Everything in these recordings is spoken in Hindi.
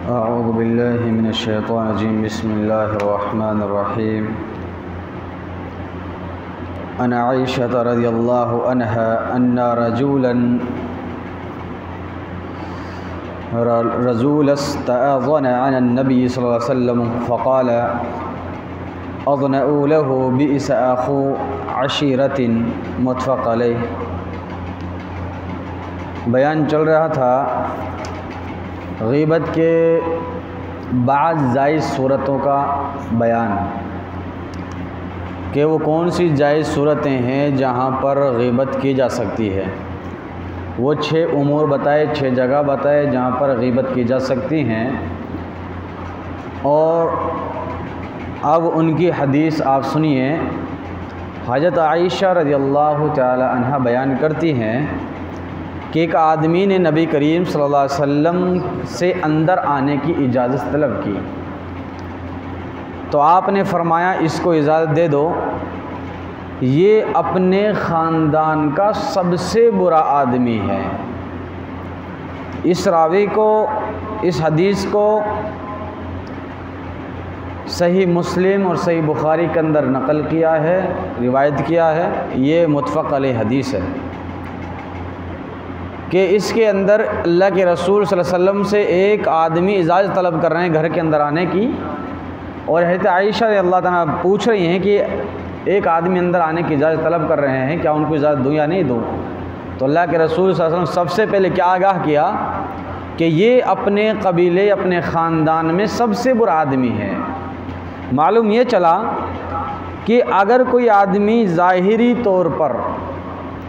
अऊज़ु बिल्लाहि मिनश्शैतानिर्रजीम बिस्मिल्लाहिर्रहमानिर्रहीम। अन आइशा रज़ियल्लाहु अन्हा अन्ना रजूलस्तअज़न अला नबी सल्लल्लाहु अलैहि वसल्लम फ़क़ाल अज़नऊ लहू बिइस अख़ू अशीरतिन मुत्तफ़क़ अलैह। बयान चल रहा था ग़ीबत के बाद जायज़ सूरतों का बयान कि वो कौन सी जायज़ सूरतें हैं जहाँ पर ग़ीबत की जा सकती है। वो 6 उमूर बताए, 6 जगह बताए जहाँ पर ग़ीबत की जा सकती हैं। और अब उनकी हदीस आप सुनिए। हज़रत आइशा रज़ियल्लाहु ताला अन्हा बयान करती हैं कि एक आदमी ने नबी करीम सल्लल्लाहु अलैहि वसल्लम से अंदर आने की इजाज़त तलब की, तो आपने फरमाया इसको इजाज़त दे दो, ये अपने ख़ानदान का सबसे बुरा आदमी है। इस रावी को, इस हदीस को सही मुस्लिम और सही बुखारी के अंदर नक़ल किया है, रिवायत किया है। ये मुत्तफ़क़ अलैह हदीस है कि इसके अंदर अल्लाह के रसूल सल्लल्लाहु अलैहि वसल्लम से एक आदमी इजाज़त तलब कर रहे हैं घर के अंदर आने की, और हज़रत आइशा अल्लाह ताला पूछ रही हैं कि एक आदमी अंदर आने की इजाज़त तलब कर रहे हैं, क्या उनको इजाज़त दूँ या नहीं दूँ। तो अल्लाह के रसूल सल्लल्लाहु अलैहि वसल्लम सबसे पहले क्या आगाह किया कि ये अपने कबीले, अपने ख़ानदान में सबसे बुरा आदमी है। मालूम ये चला कि अगर कोई आदमी ज़ाहिरी तौर पर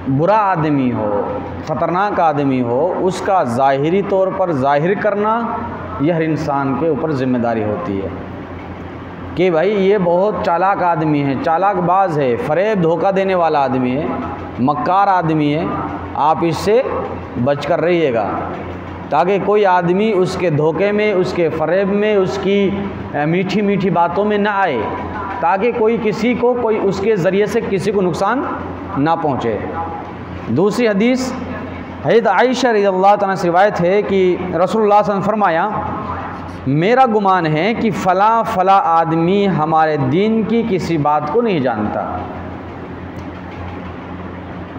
बुरा आदमी हो, ख़तरनाक आदमी हो, उसका ज़ाहिरी तौर पर ज़ाहिर करना यह हर इंसान के ऊपर ज़िम्मेदारी होती है कि भाई ये बहुत चालाक आदमी है, चालाकबाज है, फ़रेब धोखा देने वाला आदमी है, मक्कार आदमी है, आप इससे बच कर रहिएगा, ताकि कोई आदमी उसके धोखे में, उसके फ़रेब में, उसकी मीठी मीठी बातों में ना आए, ताकि कोई किसी को, कोई उसके ज़रिए से किसी को नुकसान ना पहुँचे। दूसरी हदीस हज़रत आइशा रज़ियल्लाहु ताला से रिवायत है कि रसूलुल्लाह सल्लल्लाहु अलैहि वसल्लम फरमाया, मेरा गुमान है कि फ़ला फ़ला आदमी हमारे दीन की किसी बात को नहीं जानता।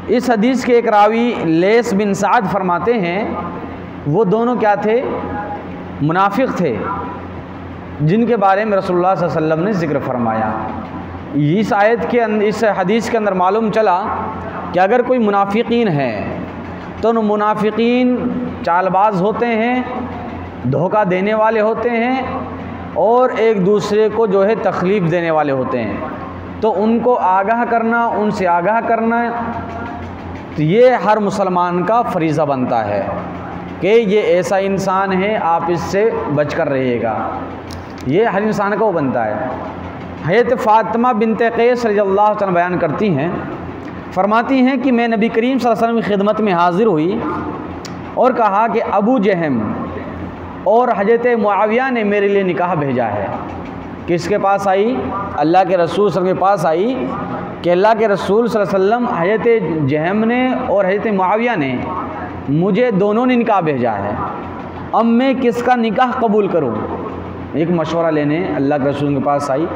इस हदीस के एक रावी लेस बिन साद फरमाते हैं, वो दोनों क्या थे? मुनाफिक थे, जिनके बारे में रसूलुल्लाह सल्लल्लाहु अलैहि वसल्लम ने ज़िक्र फरमाया। इस आयत के अंदर, इस हदीस के अंदर मालूम चला कि अगर कोई मुनाफिकीन है तो मुनाफिकीन चालबाज होते हैं, धोखा देने वाले होते हैं, और एक दूसरे को जो है तकलीफ़ देने वाले होते हैं। तो उनको आगाह करना, उनसे आगाह करना, तो ये हर मुसलमान का फ़रीज़ा बनता है कि ये ऐसा इंसान है, आप इससे बच कर रहिएगा। ये हर इंसान का वो बनता है। हज़रत फ़ातिमा बिन्ते क़ैस रज़ियल्लाहु अन्हा बयान करती हैं, फरमाती हैं कि मैं नबी करीम सल्लल्लाहु अलैहि वसल्लम की खिदमत में हाज़िर हुई और कहा कि अबू जहम और हज़रत मुआविया ने मेरे लिए निकाह भेजा है। किसके पास आई? अल्लाह के रसूल सल्लल्लाहु अलैहि वसल्लम के पास आई कि अल्लाह के रसूल सल्लल्लाहु अलैहि वसल्लम, हज़रत जहम ने और हज़रत मुआविया ने मुझे दोनों ने निकाह भेजा है, अब मैं किसका निकाह कबूल करूँ? एक मशवरा लेने अल्लाह के रसूल के पास आई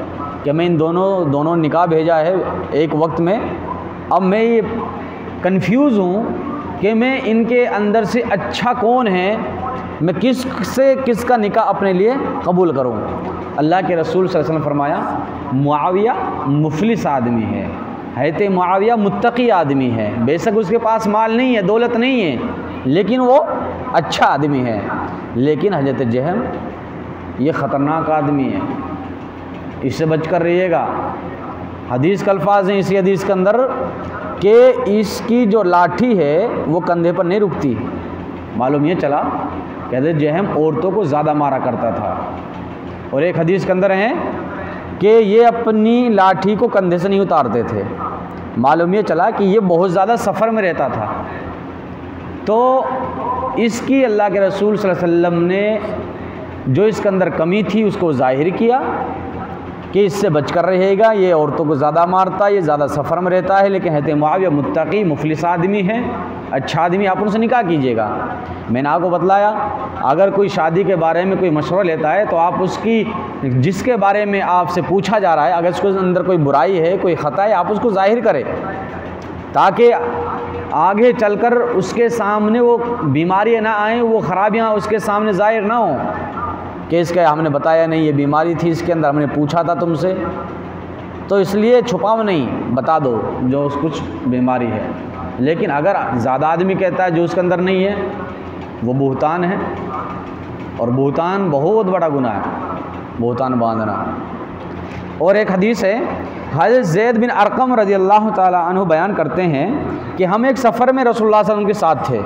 कि मैं इन दोनों निकाह भेजा है एक वक्त में, अब मैं ये कंफ्यूज हूँ कि मैं इनके अंदर से अच्छा कौन है, मैं किसका निकाह अपने लिए कबूल करूँ। अल्लाह के रसूल सल्लल्लाहु अलैहि वसल्लम फरमाया, मुआविया मुफलिस आदमी है, हज़रत मुआविया मुत्तकी आदमी है, बेशक उसके पास माल नहीं है, दौलत नहीं है, लेकिन वो अच्छा आदमी है। लेकिन हज़रत जहम ये ख़तरनाक आदमी है, इससे बच कर रहिएगा। हदीस का अल्फाज हैं इसी हदीस के अंदर कि इसकी जो लाठी है वो कंधे पर नहीं रुकती। मालूम ये चला कहते जहम औरतों को ज़्यादा मारा करता था, और एक हदीस के अंदर है कि ये अपनी लाठी को कंधे से नहीं उतारते थे। मालूम ये चला कि ये बहुत ज़्यादा सफ़र में रहता था। तो इसकी अल्लाह के रसूल सल्लल्लाहु अलैहि वसल्लम ने जो इसके अंदर कमी थी उसको ज़ाहिर किया, कि इससे बचकर रहेगा, ये औरतों को ज़्यादा मारता है, ये ज़्यादा सफ़र में रहता है, लेकिन हज़रत मुआविया मुत्तकी मुफलिस आदमी है, अच्छा आदमी, आप उनसे निकाह कीजिएगा। मैंने आपको बतलाया अगर कोई शादी के बारे में कोई मशवरा लेता है तो आप उसकी, जिसके बारे में आपसे पूछा जा रहा है, अगर उसके अंदर कोई बुराई है, कोई ख़ता है, आप उसको ज़ाहिर करें ताकि आगे चलकर उसके सामने वो बीमारियाँ ना आएँ, वो ख़राबियाँ उसके सामने ज़ाहिर ना हों कि इसका हमने बताया नहीं, ये बीमारी थी इसके अंदर, हमने पूछा था तुमसे, तो इसलिए छुपाओ नहीं, बता दो जो कुछ बीमारी है। लेकिन अगर ज़्यादा आदमी कहता है जो उसके अंदर नहीं है, वो बुहतान है, और बुहतान बहुत बड़ा गुनाह है, बुहतान बांधना। और एक हदीस है, हज़रत ज़ैद बिन अरक़म रज़ियल्लाहु ताला अन्हु बयान करते हैं कि हम एक सफ़र में रसूलुल्लाह सल्लल्लाहु अलैहि वसल्लम के साथ थे,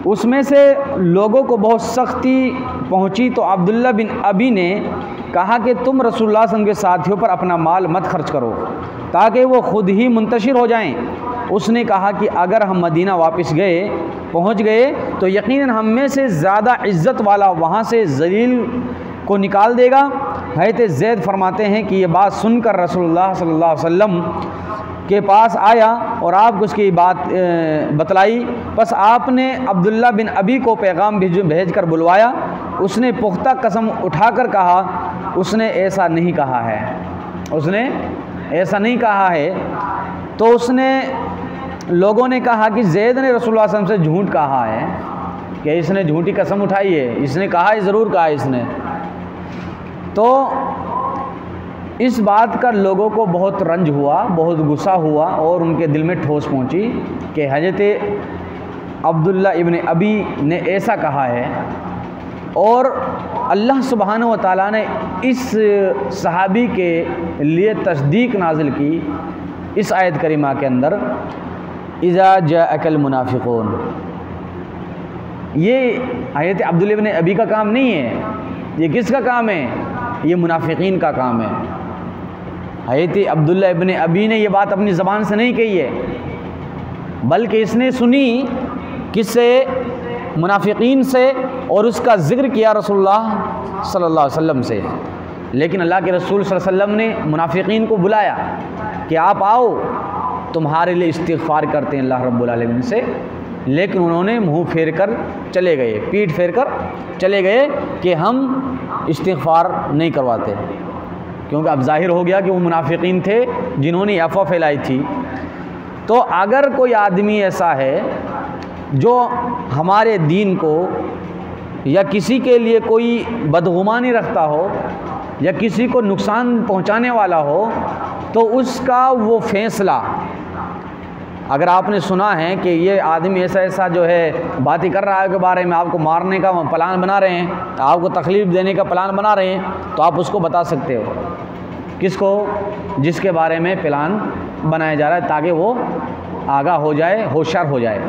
उसमें से लोगों को बहुत सख्ती पहुंची, तो अब्दुल्ला बिन अबी ने कहा कि तुम रसूलुल्लाह सल्लल्लाहु अलैहि वसल्लम के साथियों पर अपना माल मत खर्च करो ताकि वो ख़ुद ही मुंतशिर हो जाएं। उसने कहा कि अगर हम मदीना वापस पहुंच गए तो यकीनन हम में से ज़्यादा इज़्ज़त वाला वहाँ से ज़लील को निकाल देगा। हज़रत ज़ैद फरमाते हैं कि ये बात सुनकर रसूलुल्लाह सल्लल्लाहु अलैहि वसल्लम के पास आया और आपको उसकी बात बतलाई। बस आपने अब्दुल्ला बिन अबी को पैगाम भेज कर बुलवाया। उसने पुख्ता कसम उठाकर कहा उसने ऐसा नहीं कहा है, उसने ऐसा नहीं कहा है। तो उसने, लोगों ने कहा कि ज़ैद ने रसूलुल्लाह सल्लल्लाहु अलैहि वसल्लम से झूठ कहा है, कि इसने झूठी कसम उठाई है, इसने कहा है, ज़रूर कहा है इसने। तो इस बात का लोगों को बहुत रंज हुआ, बहुत गुस्सा हुआ और उनके दिल में ठोस पहुंची कि हज़रत अब्दुल्ला इब्न अबी ने ऐसा कहा है। और अल्लाह सुब्हानहु व तआला ने इस सहाबी के लिए तस्दीक नाजिल की इस आयत करीमा के अंदर, इज़ा जाअकल मुनाफिकून। ये हज़रत अब्दुल्ला इब्न अबी का काम नहीं है, ये किसका काम है? ये मुनाफिकीन का काम है। हज़रत अब्दुल्ला इब्न अबी ने ये बात अपनी ज़बान से नहीं कही है, बल्कि इसने सुनी किससे? मुनाफिकीन से, और उसका ज़िक्र किया रसूलुल्लाह सल्लल्लाहु अलैहि वसल्लम से। लेकिन अल्लाह के रसूल सल्लल्लाहु अलैहि वसल्लम ने मुनाफिकीन को बुलाया कि आप आओ, तुम्हारे लिए इस्तिग़फ़ार करते हैं अल्लाह रब्बुल आलमीन से। लेकिन उन्होंने मुँह फेर कर चले गए, पीठ फेर कर चले गए कि हम इस्तिग़फ़ार नहीं करवाते, क्योंकि अब ज़ाहिर हो गया कि वो मुनाफिकीन थे जिन्होंने अफ़वाह फैलाई थी। तो अगर कोई आदमी ऐसा है जो हमारे दीन को या किसी के लिए कोई बदगुमानी रखता हो या किसी को नुकसान पहुंचाने वाला हो, तो उसका वो फ़ैसला, अगर आपने सुना है कि ये आदमी ऐसा ऐसा जो है बातें कर रहा है के बारे में, आपको मारने का प्लान बना रहे हैं, आपको तकलीफ़ देने का प्लान बना रहे हैं, तो आप उसको बता सकते हो। किसको? जिसके बारे में प्लान बनाया जा रहा है, ताकि वो आगाह हो जाए, होशियार हो जाए।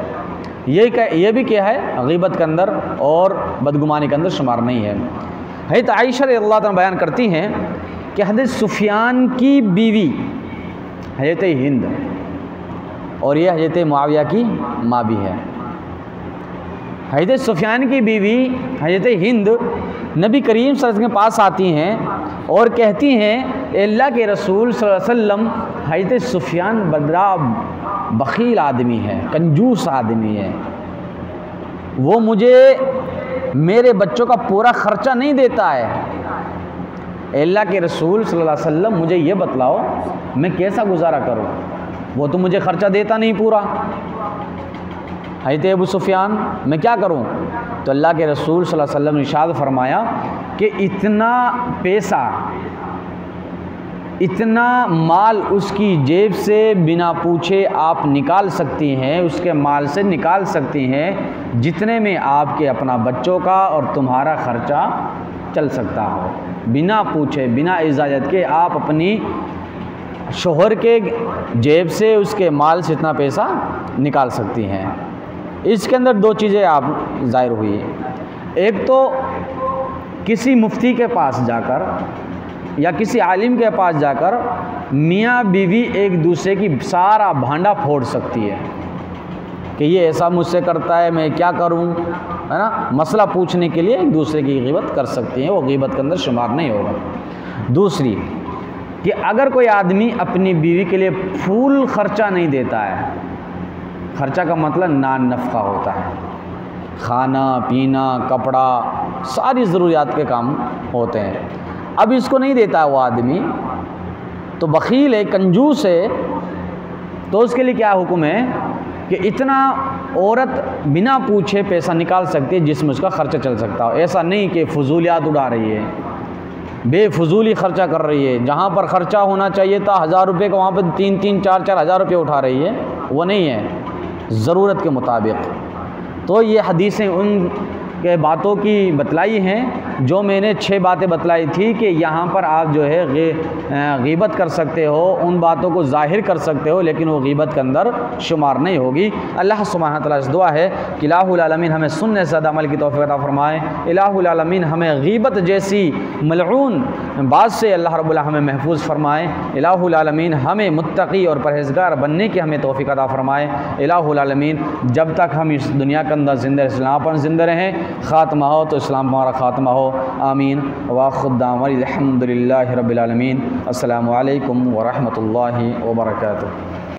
ये भी क्या है? गीबत के अंदर और बदगुमानी के अंदर शुमार नहीं है। हज़रत आयशा रज़ियल्लाहु अन्हा बयान करती हैं कि हज़रत सुफियान की बीवी हज़रत हिंद, और ये हज़रत मुआविया की माँ भी है। हज़रत सुफियान की बीवी हज़रत हिंद नबी करीम सल्लल्लाहु अलैहि वसल्लम के पास आती हैं और कहती हैं, अल्लाह के रसूल सल्लल्लाहु अलैहि वसल्लम, हज़रत सुफियान बड़ा बख़ील आदमी है, कंजूस आदमी है, वो मुझे मेरे बच्चों का पूरा ख़र्चा नहीं देता है। अल्लाह के रसूल सल्लल्लाहु अलैहि वसल्लम, मुझे ये बतलाओ मैं कैसा गुजारा करूँ, वो तो मुझे ख़र्चा देता नहीं पूरा। हज़रत अबू सुफियान, मैं क्या करूं? तो अल्लाह के रसूल सल्लल्लाहु अलैहि वसल्लम ने इरशाद फरमाया कि इतना पैसा, इतना माल उसकी जेब से बिना पूछे आप निकाल सकती हैं, उसके माल से निकाल सकती हैं जितने में आपके अपना बच्चों का और तुम्हारा ख़र्चा चल सकता हो। बिना पूछे, बिना इजाज़त के आप अपनी शोहर के जेब से, उसके माल से इतना पैसा निकाल सकती हैं। इसके अंदर दो चीज़ें आप ज़ाहिर हुई। एक तो किसी मुफ्ती के पास जाकर या किसी आलिम के पास जाकर मियाँ बीवी एक दूसरे की सारा भांडा फोड़ सकती है कि ये ऐसा मुझसे करता है, मैं क्या करूं, है ना। मसला पूछने के लिए एक दूसरे की गीबत कर सकती हैं, वो गीबत के अंदर शुमार नहीं होगा। दूसरी कि अगर कोई आदमी अपनी बीवी के लिए फूल खर्चा नहीं देता है, खर्चा का मतलब नान नफ़ा होता है, खाना पीना कपड़ा सारी ज़रूरियात के काम होते हैं, अब इसको नहीं देता है वो आदमी, तो बख़ील है, कंजूस है, तो उसके लिए क्या हुक्म है कि इतना औरत बिना पूछे पैसा निकाल सकती है जिसमें उसका खर्चा चल सकता हो। ऐसा नहीं कि फजूलियात उड़ा रही है, बेफजूली खर्चा कर रही है, जहाँ पर ख़र्चा होना चाहिए था 1000 रुपये का वहाँ पर 3-3 4-4 हज़ार रुपये उठा रही है, वो नहीं है, ज़रूरत के मुताबिक। तो ये हदीसें उन के बातों की बतलाई हैं जो मैंने 6 बातें बतलाई थी कि यहाँ पर आप जो है गीबत कर सकते हो, उन बातों को ज़ाहिर कर सकते हो, लेकिन वो गीबत के अंदर शुमार नहीं होगी। अल्लाह सुब्हानहू व तआला से दुआ है कि इलाहुल आलमीन हमें सुनने से अमल की तौफीक अता फरमाए, इलाहुल आलमीन हमें गीबत जैसी मलऊन बात से अल्लाह रब्बुल हमें महफूज फरमाए, इलाहुल आलमीन हमें मुत्तकी और परहेज़गार बनने की हमें तौफीक अता फरमाए। इलाहुल आलमीन जब तक हम इस दुनिया के अंदर ज़िंदा इस्लाम पर ज़िंदा रहें, ख़ात्मा हो तो इस्लाम हमारा ख़ात्मा हो, आमीन। वाखुद्दाम अल्हम्दुलिल्लाहि रब्बिल आलमीन। अस्सलामु अलैकुम व रहमतुल्लाहि व बरकातुहू।